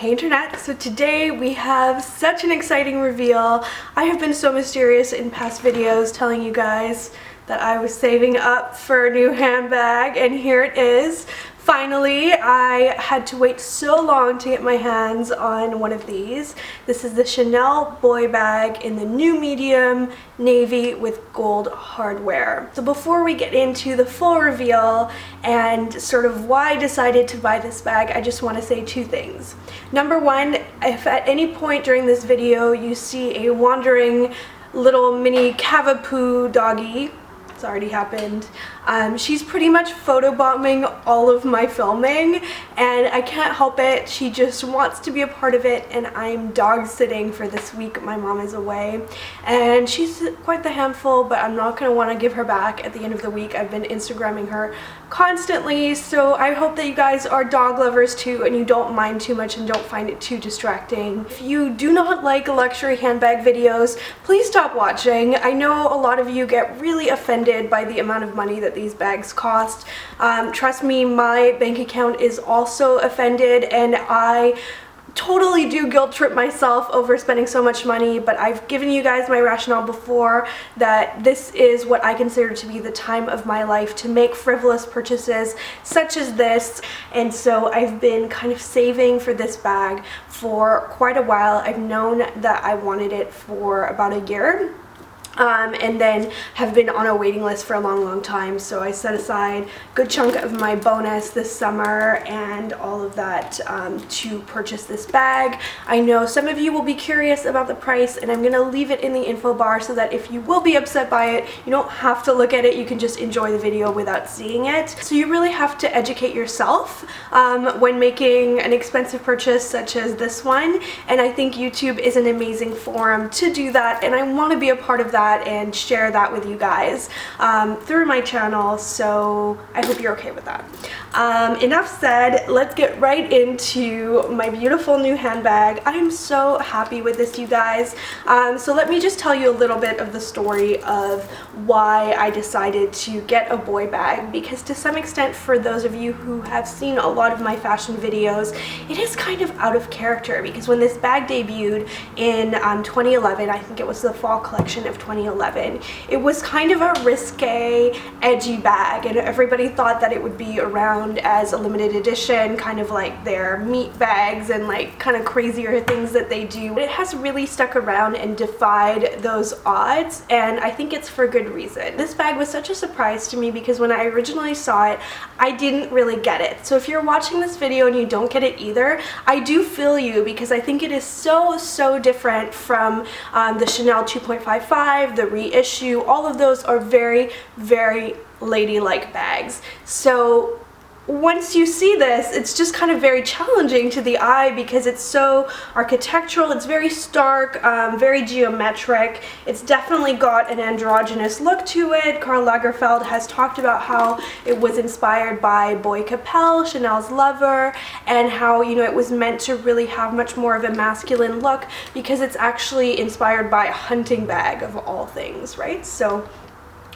Hey internet, so today we have such an exciting reveal. I have been so mysterious in past videos telling you guys that I was saving up for a new handbag, and here it is. Finally, I had to wait so long to get my hands on one of these. This is the Chanel boy bag in the new medium navy with gold hardware. So before we get into the full reveal and sort of why I decided to buy this bag, I just want to say two things. Number one, if at any point during this video you see a wandering little mini Cavapoo doggy, it's already happened. She's pretty much photobombing all of my filming, and I can't help it. She just wants to be a part of it, and I'm dog sitting for this week. My mom is away, and she's quite the handful, but I'm not going to want to give her back at the end of the week. I've been Instagramming her constantly, so I hope that you guys are dog lovers too, and you don't mind too much and don't find it too distracting. If you do not like luxury handbag videos, please stop watching. I know a lot of you get really offended by the amount of money that these bags cost. Trust me, my bank account is also offended, and I totally do guilt trip myself over spending so much money, but I've given you guys my rationale before that this is what I consider to be the time of my life to make frivolous purchases such as this, and so I've been kind of saving for this bag for quite a while. I've known that I wanted it for about a year. And then have been on a waiting list for a long time, so I set aside a good chunk of my bonus this summer and all of that to purchase this bag. I know some of you will be curious about the price, and I'm going to leave it in the info bar so that if you will be upset by it, you don't have to look at it, you can just enjoy the video without seeing it. So you really have to educate yourself when making an expensive purchase such as this one, and I think YouTube is an amazing forum to do that, and I want to be a part of that and share that with you guys through my channel, so I hope you're okay with that. Enough said, let's get right into my beautiful new handbag. I'm so happy with this, you guys. So let me just tell you a little bit of the story of why I decided to get a boy bag, because to some extent, for those of you who have seen a lot of my fashion videos, it is kind of out of character, because when this bag debuted in 2011, I think it was the fall collection of 2011, it was kind of a risque, edgy bag, and everybody thought that it would be around as a limited edition, kind of like their meat bags and like kind of crazier things that they do. But it has really stuck around and defied those odds, and I think it's for good reason. This bag was such a surprise to me because when I originally saw it, I didn't really get it. So if you're watching this video and you don't get it either, I do feel you, because I think it is so different from the Chanel 2.55, the reissue. All of those are very ladylike bags. So once you see this, it's just kind of very challenging to the eye because it's so architectural, it's very stark, very geometric. It's definitely got an androgynous look to it. Karl Lagerfeld has talked about how it was inspired by Boy Capel, Chanel's lover, and how, you know, it was meant to really have much more of a masculine look because it's actually inspired by a hunting bag of all things, right? So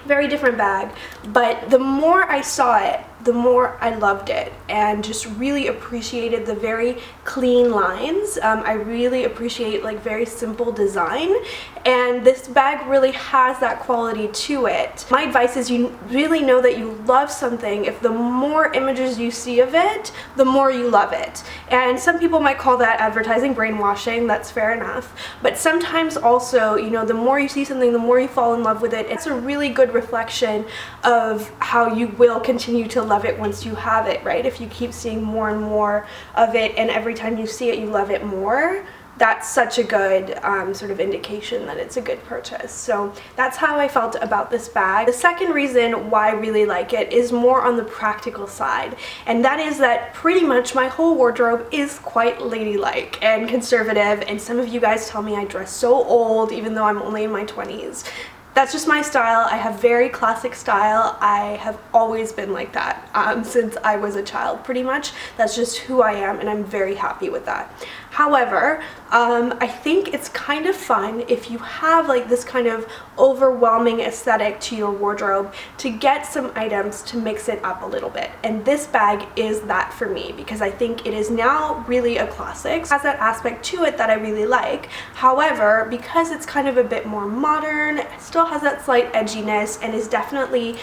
very different bag, but the more I saw it, the more I loved it and just really appreciated the very clean lines. I really appreciate like very simple design, and this bag really has that quality to it. My advice is you really know that you love something if the more images you see of it, the more you love it. And some people might call that advertising brainwashing, that's fair enough, but sometimes also, you know, the more you see something, the more you fall in love with it. It's a really good reflection of how you will continue to love it once you have it, right? If you keep seeing more and more of it, and every time you see it you love it more, that's such a good sort of indication that it's a good purchase. So that's how I felt about this bag. The second reason why I really like it is more on the practical side, and that is that pretty much my whole wardrobe is quite ladylike and conservative, and some of you guys tell me I dress so old even though I'm only in my 20s. That's just my style. I have very classic style. I have always been like that since I was a child, pretty much. That's just who I am, and I'm very happy with that. However, I think it's kind of fun if you have like this kind of overwhelming aesthetic to your wardrobe to get some items to mix it up a little bit. And this bag is that for me, because I think it is now really a classic. It has that aspect to it that I really like. However, because it's kind of a bit more modern, it still has that slight edginess and is definitely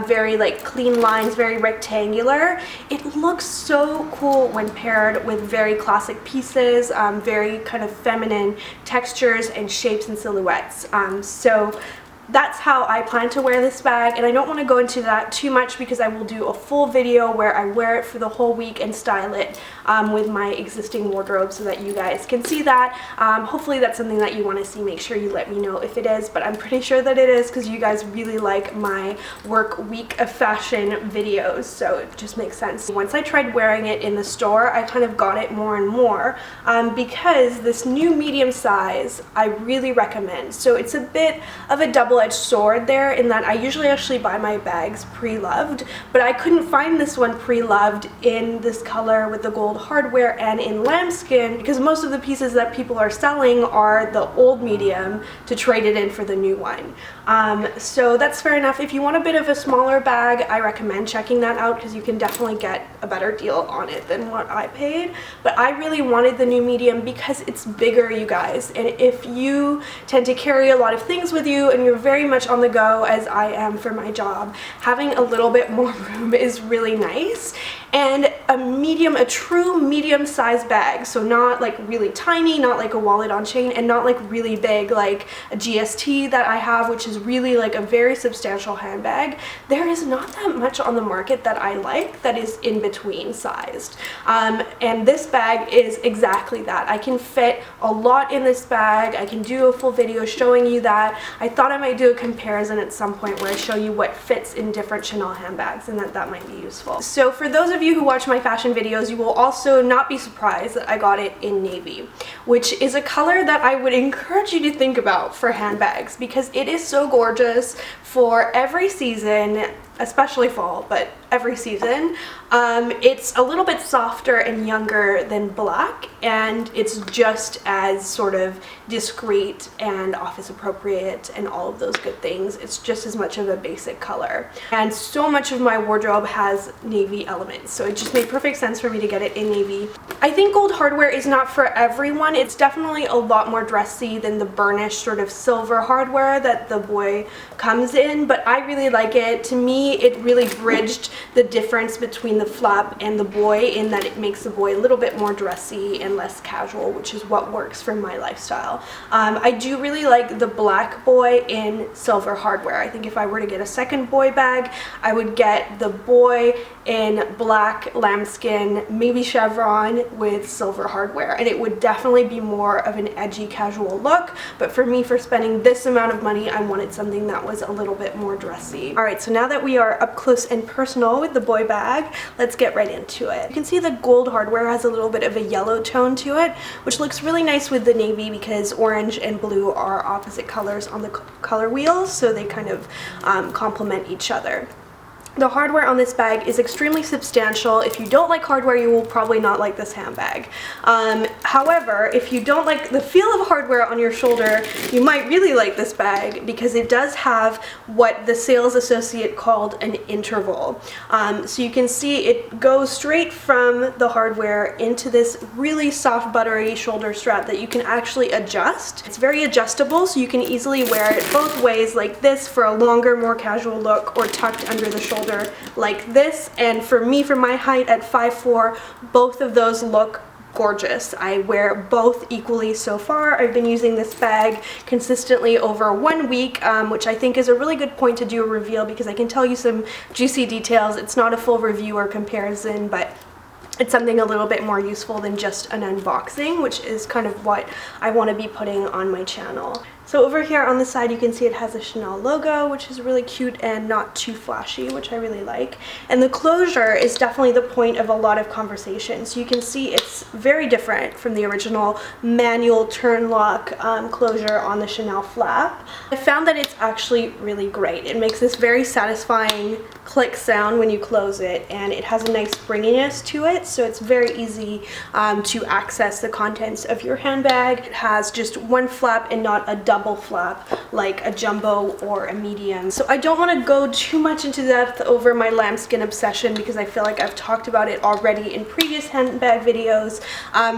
very like clean lines, very rectangular. It looks so cool when paired with very classic pieces, very kind of feminine textures and shapes and silhouettes. So that's how I plan to wear this bag, and I don't want to go into that too much because I will do a full video where I wear it for the whole week and style it with my existing wardrobe so that you guys can see that. Hopefully that's something that you want to see. Make sure you let me know if it is, but I'm pretty sure that it is because you guys really like my work week of fashion videos, so it just makes sense. Once I tried wearing it in the store, I kind of got it more and more because this new medium size I really recommend. So it's a bit of a double-edged sword there in that I usually actually buy my bags pre-loved, but I couldn't find this one pre-loved in this color with the gold hardware and in lambskin because most of the pieces that people are selling are the old medium to trade it in for the new one. So that's fair enough. If you want a bit of a smaller bag, I recommend checking that out because you can definitely get a better deal on it than what I paid. But I really wanted the new medium because it's bigger, you guys, and if you tend to carry a lot of things with you and you're very much on the go as I am for my job, having a little bit more room is really nice. And a true medium sized bag, so not like really tiny, not like a wallet on chain, and not like really big like a GST that I have, which is really like a very substantial handbag. There is not that much on the market that I like that is in between sized, and this bag is exactly that. I can fit a lot in this bag. I can do a full video showing you that. I thought I might do a comparison at some point where I show you what fits in different Chanel handbags, and that might be useful. So for those of you who watch my fashion videos, you will also not be surprised that I got it in navy, which is a color that I would encourage you to think about for handbags because it is so gorgeous for every season, especially fall, but every season. It's a little bit softer and younger than black, and it's just as sort of discreet and office appropriate and all of those good things. It's just as much of a basic color, and so much of my wardrobe has navy elements, so it just made perfect sense for me to get it in navy. I think gold hardware is not for everyone. It's definitely a lot more dressy than the burnished sort of silver hardware that the boy comes in, but I really like it. To me, it really bridged the difference between the flap and the boy in that it makes the boy a little bit more dressy and less casual, which is what works for my lifestyle. I do really like the black boy in silver hardware. I think if I were to get a second boy bag, I would get the boy in black lambskin, maybe chevron with silver hardware, and it would definitely be more of an edgy casual look. But for me, for spending this amount of money, I wanted something that was a little bit more dressy. Alright, so now that we are up close and personal with the boy bag, let's get right into it. You can see the gold hardware has a little bit of a yellow tone to it, which looks really nice with the navy because orange and blue are opposite colors on the color wheels, so they kind of complement each other. The hardware on this bag is extremely substantial. If you don't like hardware, you will probably not like this handbag. However, if you don't like the feel of hardware on your shoulder, you might really like this bag because it does have what the sales associate called an interval. So you can see it goes straight from the hardware into this really soft buttery shoulder strap that you can actually adjust. It's very adjustable, so you can easily wear it both ways, like this for a longer, more casual look, or tucked under the shoulder like this. And for me, for my height at 5'4", both of those look gorgeous. I wear both equally so far. I've been using this bag consistently over 1 week, which I think is a really good point to do a reveal because I can tell you some juicy details. It's not a full review or comparison, but it's something a little bit more useful than just an unboxing, which is kind of what I want to be putting on my channel. So over here on the side you can see it has a Chanel logo, which is really cute and not too flashy, which I really like. And the closure is definitely the point of a lot of conversations. You can see it's very different from the original manual turn lock closure on the Chanel flap. I found that it's actually really great. It makes this very satisfying click sound when you close it, and it has a nice springiness to it, so it's very easy to access the contents of your handbag. It has just one flap and not a double flap like a jumbo or a medium. So I don't want to go too much into depth over my lambskin obsession because I feel like I've talked about it already in previous handbag videos.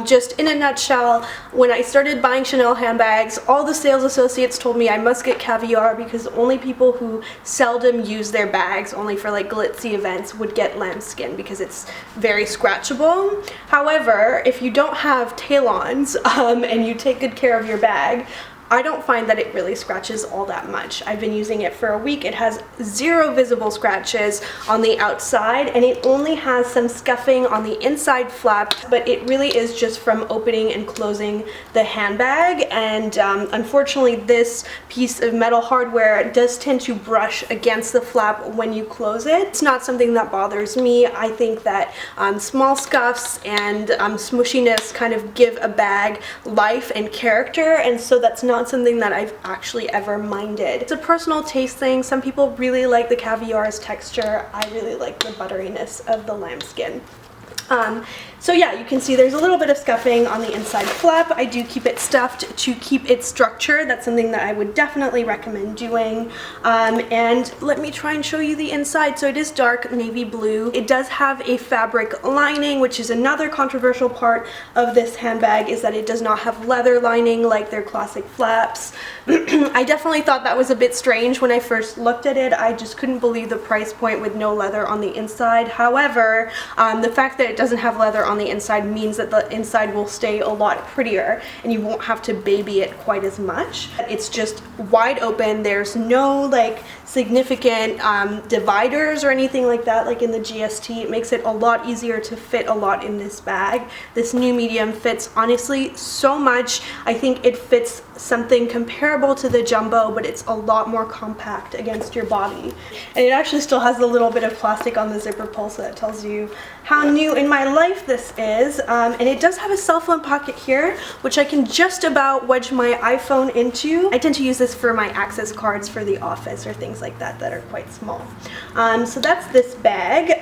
Just in a nutshell, when I started buying Chanel handbags, all the sales associates told me I must get caviar because only people who seldom use their bags, only for like glitzy events, would get lambskin because it's very scratchable. However, if you don't have tail-ons and you take good care of your bag, I don't find that it really scratches all that much. I've been using it for a week. It has 0 visible scratches on the outside, and it only has some scuffing on the inside flap, but it really is just from opening and closing the handbag. And unfortunately, this piece of metal hardware does tend to brush against the flap when you close it. It's not something that bothers me. I think that small scuffs and smushiness kind of give a bag life and character, and so that's not something that I've actually ever minded. It's a personal taste thing. Some people really like the caviar's texture. I really like the butteriness of the lambskin. So yeah, you can see there's a little bit of scuffing on the inside flap. I do keep it stuffed to keep its structure. That's something that I would definitely recommend doing. And let me try and show you the inside. So it is dark navy blue. It does have a fabric lining, which is another controversial part of this handbag, is that it does not have leather lining like their classic flaps. I definitely thought that was a bit strange when I first looked at it. I just couldn't believe the price point with no leather on the inside. However, the fact that it doesn't have leather on the inside means that the inside will stay a lot prettier and you won't have to baby it quite as much. It's just wide open. There's no like significant dividers or anything like that like in the GST. It makes it a lot easier to fit a lot in this bag. This new medium fits honestly so much. I think it fits something comparable to the jumbo, but it's a lot more compact against your body. And it actually still has a little bit of plastic on the zipper pull, so that tells you how new in my life this is. And it does have a cell phone pocket here, which I can just about wedge my iPhone into. I tend to use this for my access cards for the office or things like that that are quite small. So that's this bag.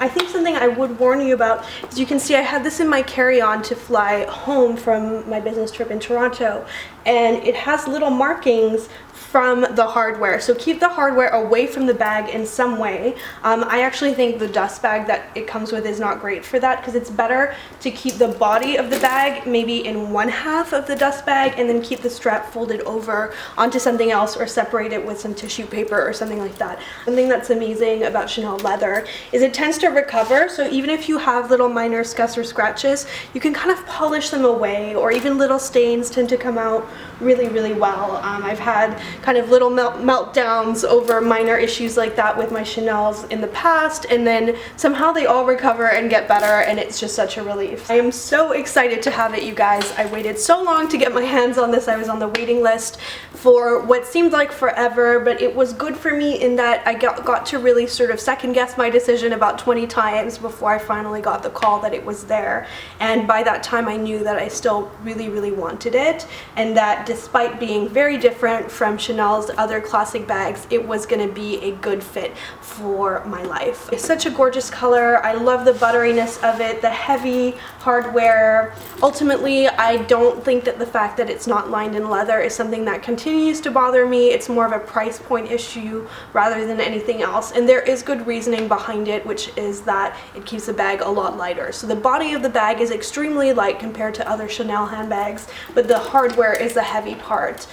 I think something I would warn you about is you can see I had this in my carry-on to fly home from my business trip in Toronto, and it has little markings from the hardware, so keep the hardware away from the bag in some way. I actually think the dust bag that it comes with is not great for that, because it's better to keep the body of the bag maybe in one half of the dust bag and then keep the strap folded over onto something else or separate it with some tissue paper or something like that. Something that's amazing about Chanel leather is it tends to recover, so even if you have little minor scuffs or scratches, you can kind of polish them away, or even little stains tend to come out really, really well. I've had kind of little meltdowns over minor issues like that with my Chanels in the past, and then somehow they all recover and get better, and it's just such a relief. I am so excited to have it, you guys. I waited so long to get my hands on this. I was on the waiting list for what seemed like forever, but it was good for me in that I got to really sort of second guess my decision about 20 times before I finally got the call that it was there. And by that time I knew that I still really, really wanted it, and that despite being very different from Chanel's other classic bags, it was going to be a good fit for my life. It's such a gorgeous color. I love the butteriness of it, the heavy hardware. Ultimately, I don't think that the fact that it's not lined in leather is something that continues to bother me. It's more of a price point issue rather than anything else, and there is good reasoning behind it, which is that it keeps the bag a lot lighter. So the body of the bag is extremely light compared to other Chanel handbags, but the hardware is the heavy part.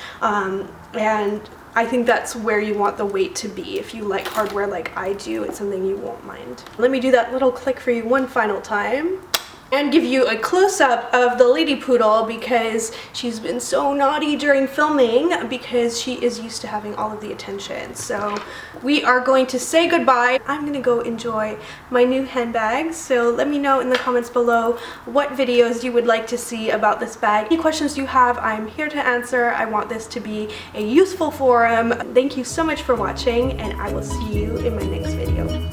And I think that's where you want the weight to be. If you like hardware like I do, it's something you won't mind. Let me do that little click for you one final time. and give you a close-up of the lady poodle because she's been so naughty during filming because she is used to having all of the attention. So we are going to say goodbye. I'm gonna go enjoy my new handbag. So let me know in the comments below what videos you would like to see about this bag. Any questions you have, I'm here to answer. I want this to be a useful forum. Thank you so much for watching, and I will see you in my next video.